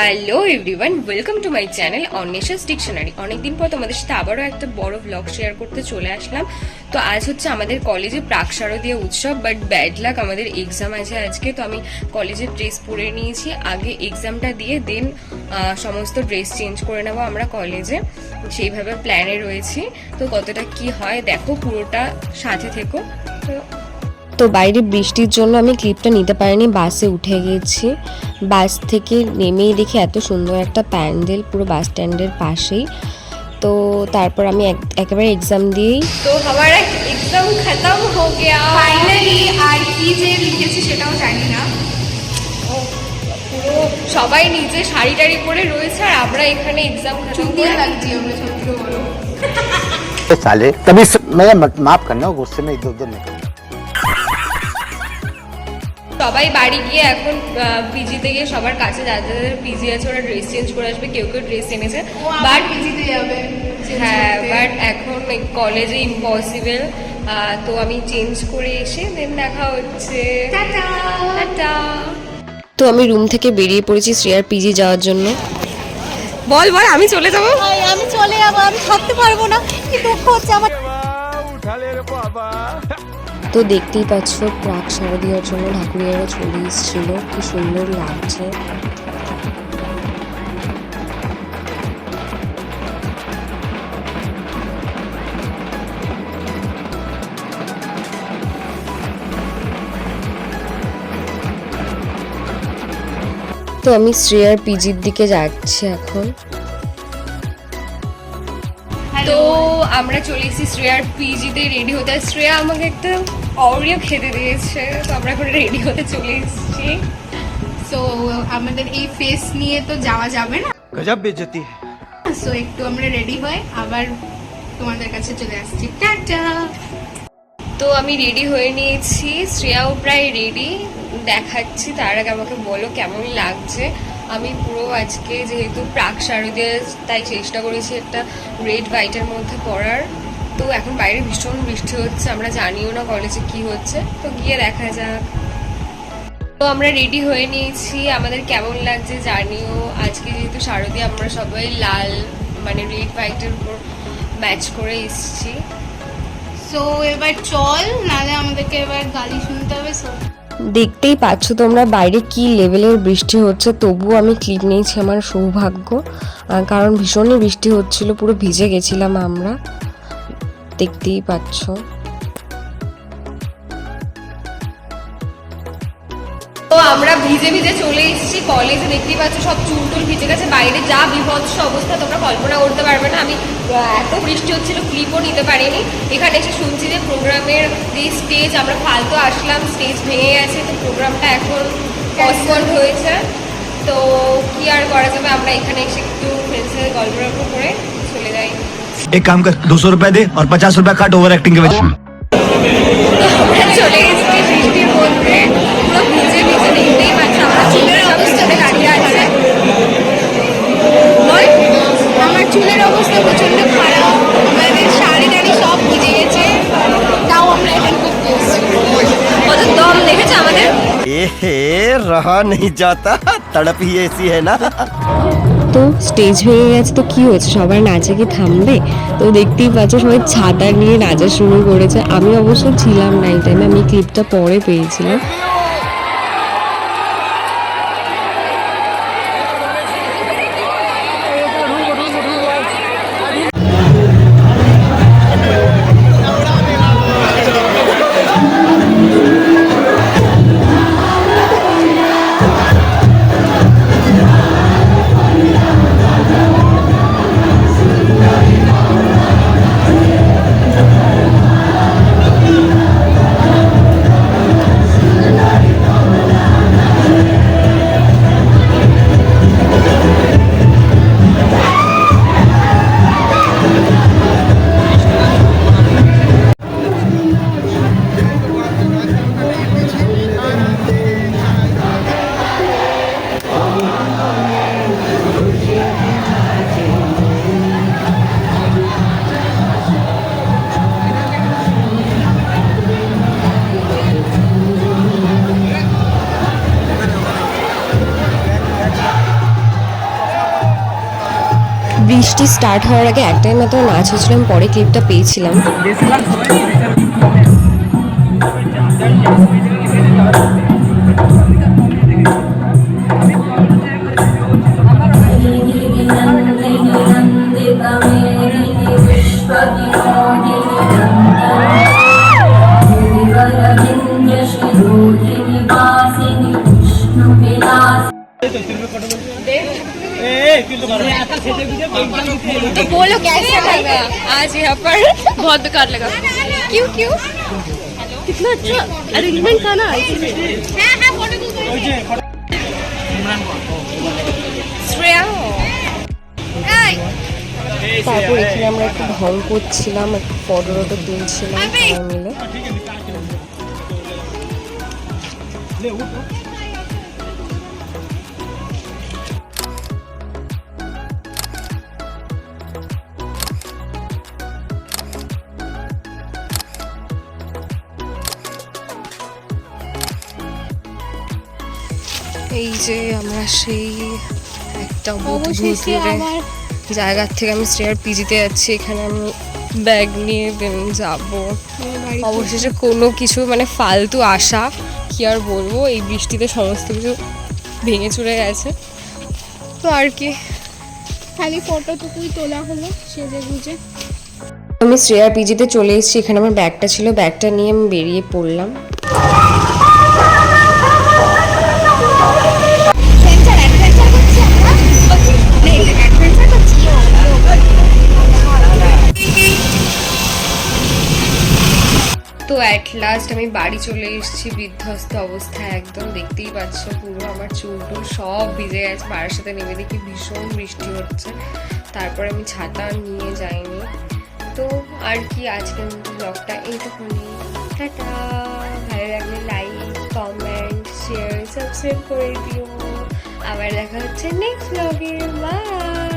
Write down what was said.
Hello everyone, welcome to my channel Anwesha's dictionary. অনেকদিন পর তোমাদের সাথে আবারও একটা বড় ব্লগ শেয়ার করতে চলে আসলাম। তো আজ হচ্ছে আমাদের কলেজে প্রাক শারদীয় উৎসব, বাট ব্যাড লাক আমাদের এক্সাম আছে আজকে। তো আমি কলেজের ড্রেস পরে নিয়েছি, আগে এক্সামটা দিয়ে দেন সমস্ত ড্রেস চেঞ্জ করে নেবো আমরা কলেজে, সেইভাবে প্ল্যানে রয়েছি। তো কতটা কি হয় দেখো, পুরোটা সাথে থেকো। তো বাইরে বৃষ্টির জন্য আমি ক্লিপটা নিতে পারিনি, বাসে উঠে গেছি। বাস থেকে নেমেই দেখি এত সুন্দর একটা প্যান্ডেল পুরো বাস স্ট্যান্ডের পাশেই। তো তারপর আমি একেবারে এক্সাম দিয়েই তো हमारा एग्जाम खत्म हो गया ফাইনালি। আর কি যে লিখেছি সেটাও জানি না। পুরো সবাই নিচে শাড়ি টাড়ি পরে রয়েছে আর আমরা এখানে এক্সাম চুটিয়ে লাগছি আমরা, সত্যি বলো। साले तभी मैं माफ करना गुस्से में इधर उधर निकल। সবাই বাড়ি গিয়ে এখন পিজিতে গিয়ে সবার কাছে যাদের পিজি আছে ওরা ড্রেস চেঞ্জ করে আসবে, কেউ কেউ ড্রেস এনেছে। বাট পিজিতে যাবে। হ্যাঁ, বাট এখন কলেজে ইম্পসিবল। তো আমি চেঞ্জ করে এসে দেন দেখা হচ্ছে। টাটা। তো আমি রুম থেকে বেরিয়ে পড়েছি শ্রেয়ার পিজি যাওয়ার জন্য। বল বল, আমি চলে যাবো। আমি চলে যাবো, আমি থাকতে পারবো না, কি দুঃখ হচ্ছে আমার। তো দেখতেই পাচ্ছ প্রাক শারদীয়ার জন্য ঠাকুরিয়ারা চলে এসেছিল, কি সুন্দর লাগছে। তো আমি শ্রেয়ার পিজির দিকে যাচ্ছি এখন। তো আমরা চলে এসেছি শ্রেয়ার পিজিতে রেডি হতে। শ্রেয়া আমাকে একটা অরিও খেতে দিয়েছে, তো আমরা এখন রেডি হতে চলে এসেছি। সো আমাদের এই ফেস নিয়ে তো যাওয়া যাবে না, गजब बेइज्जती है। সো একটু আমরা রেডি হয়ে আবার তোমাদের কাছে চলে আসছি। টাটা। তো আমি রেডি হয়ে নিয়েছি, শ্রেয়াও প্রায় রেডি, দেখাচ্ছি। তার আগে আমাকে বলো কেমন লাগছে। আমি পুরো আজকে যেহেতু প্রাক শারদীয়, তাই চেষ্টা করেছি একটা রেড হোয়াইটের মধ্যে পরার। তো এখন বাইরে ভীষণ বৃষ্টি হচ্ছে, আমরা জানিও না কলেজে কি হচ্ছে, তো গিয়ে দেখা যাক। তো আমরা রেডি হয়ে নিয়েছি, আমাদের কেমন লাগছে জানিও। আজকে যেহেতু শারদীয় আমরা সবাই লাল মানে রেড হোয়াইটের উপর ম্যাচ করে এসেছি। সো এবার চল, নালে আমাদেরকে এবার গালি শুনতে হবে। সো দেখতেই পাচ্ছ তোমরা বাইরে কি লেভেলের বৃষ্টি হচ্ছে, তবুও আমি ক্লিপ নিয়েছি, আমার সৌভাগ্য। কারণ ভীষণই বৃষ্টি হচ্ছিল, পুরো ভিজে গেছিলাম আমরা, দেখতেই পাচ্ছ। তো আমরা ভিজে ভিজে চলে এসেছি কলেজে, দেখতেই পাচ্ছ সব চুল টুল ভিজে গেছে। বাইরে যা বিভৎস অবস্থা তোমরা কল্পনা করতে পারবে না। আমি এত বৃষ্টি হচ্ছিল ক্লিপও নিতে পারিনি। এখানে এসে শুনছি যে প্রোগ্রামের যে স্টেজ, আমরা ফালতু আসলাম, স্টেজ ভেঙে গেছে, তো প্রোগ্রামটা এখন পসপন্ড হয়েছে। তো কি আর করা যাবে, আমরা এখানে এসে একটু ফ্রেন্ডসের গল্প করে চলে যাই। एक काम कर 200 रुपए दे और 50 रुपए काट ओवर एक्टिंग के वजह से। আমরা চলে এসেছি বৃষ্টির মধ্যে, পুরো ভিজে ভিজে, দেখতেই পাচ্ছি আমরা চুলের অবস্থাতে দাঁড়িয়ে আছে। আমার চুলের অবস্থা প্রচন্ড খারাপ, আমাদের শাড়ি টাড়ি সব ভিজে গেছে, তাও আমরা এখানে করতে এসেছি। কত দম দেখেছে আমাদের। रहा नहीं जाता, तड़प ही ऐसी है ना। তো স্টেজ ভেঙে গেছে, তো কি হয়েছে, সবার নাচে কি থামবে? তো দেখতেই পাচ্ছ সবাই ছাতা নিয়ে নাচা শুরু করেছে। আমি অবশ্য ছিলাম না এই টাইমে, আমি ক্লিপটা পরে পেয়েছিলাম। বৃষ্টি স্টার্ট হওয়ার আগে একটাই মাত্র নাচ হচ্ছিলাম, পরে ক্লিপটা পেয়েছিলাম। तो बोलो कैसा लगा आज यहाँ पर बहुत बेकार लगा। क्यों क्यों कितना अच्छा अरेंजमेंट था ना। हाँ हाँ फोटो শ্রেয়া এই তারপর এখানে আমরা একটু ঢং করছিলাম, একটু ফটো টটো তুলছিলাম সবাই মিলে। এই যে আমরা সেই একটা অবশেষে আবার জায়গার থেকে আমি শ্রেয়ার পিজিতে যাচ্ছি। এখানে আমি ব্যাগ নিয়ে যাব। অবশেষে কোনো কিছু মানে ফালতু আশা কি আর বলবো, এই বৃষ্টিতে সমস্ত কিছু ভেঙে চুরে গেছে। তো আর কি, খালি ফটোটুকুই তোলা হলো সেজে গুজে। আমি শ্রেয়ার পিজিতে চলে এসেছি। এখানে আমার ব্যাগটা ছিল, ব্যাগটা নিয়ে আমি বেরিয়ে পড়লাম। অ্যাডভেঞ্চার করছি আমরা অ্যাডভেঞ্চার করছি। তো অ্যাট লাস্ট আমি বাড়ি চলে এসেছি বিধ্বস্ত অবস্থায় একদম, দেখতেই পাচ্ছ পুরো আমার চুল টুল সব ভিজে গেছে। পাড়ার সাথে নেমে দেখি ভীষণ বৃষ্টি হচ্ছে, তারপরে আমি ছাতা নিয়ে যাইনি। তো আর কি, আজকের ব্লগটা এইটুকুনি। টাটা, ভালো লাগলে লাইক কমেন্ট শেয়ার সাবস্ক্রাইব করে দিও। আবার দেখা হচ্ছে নেক্সট ব্লগে। বাই।